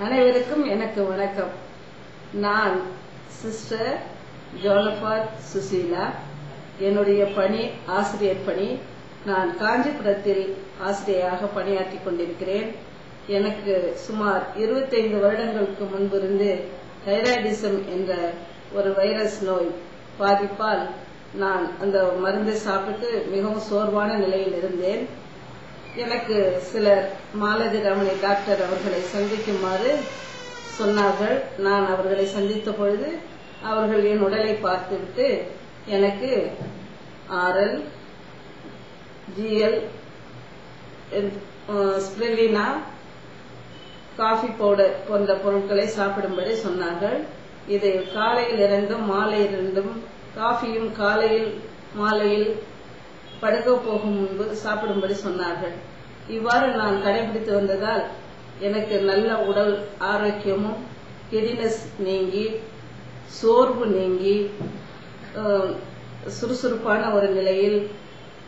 அனைவருக்கும் எனக்கு வணக்கம். நான் சிஸ்டர் ஜோனபாத் சுசீலா. என்னுடைய பணி ஆசிரியர் பணி. நான் காஞ்சிபுரத்தில் ஆசிரியராக பணியாற்றிக் கொண்டிருக்கிறேன். எனக்கு சுமார் 25 வருடங்களுக்கு முன்பிருந்து தைராய்டிசம் என்ற ஒரு வைரஸ் நோய் பாதிப்பால் நான் அந்த மருந்தை சாப்பிட்டு மிகவும் சோர்வான நிலையில் இருந்தேன். எனக்கு சிலர் மாலதி ரமணி டாக்டர் அவர்களை சந்திக்குமாறு சொன்னார்கள். நான் அவர்களை சந்தித்த பொழுது அவர்கள் என் உடலை பார்த்துவிட்டு எனக்கு RL, GL, ஸ்பிரிலினா, காஃபி பவுடர் போன்ற பொருட்களை சாப்பிடும்படி சொன்னார்கள். இதை காலையில் 2 மாலை 2 காஃபியும் காலையில் மாலையில் படுக்க போகும் முன்பு சாப்பிடும்படி சொன்னார்கள். இவ்வாறு நான் கடைபிடித்து வந்ததால் எனக்கு நல்ல உடல் ஆரோக்கியமும், கிடினஸ் நீங்கி, சோர்வு நீங்கி, சுறுசுறுப்பான ஒரு நிலையில்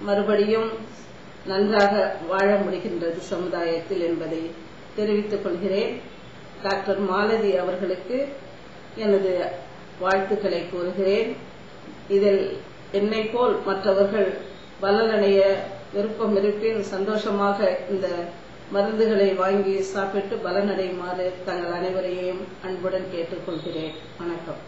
மறுபடியும் நன்றாக வாழ முடிகின்றது சமுதாயத்தில் என்பதை தெரிவித்துக் கொள்கிறேன். டாக்டர் மாலதி அவர்களுக்கு எனது வாழ்த்துக்களை கூறுகிறேன். இதில் என்னை போல் மற்றவர்கள் பலனடைய விருப்பம் இருப்பின் சந்தோஷமாக இந்த மருந்துகளை வாங்கி சாப்பிட்டு பலனடையுமாறு தங்கள் அனைவரையும் அன்புடன் கேட்டுக்கொள்கிறேன். வணக்கம்.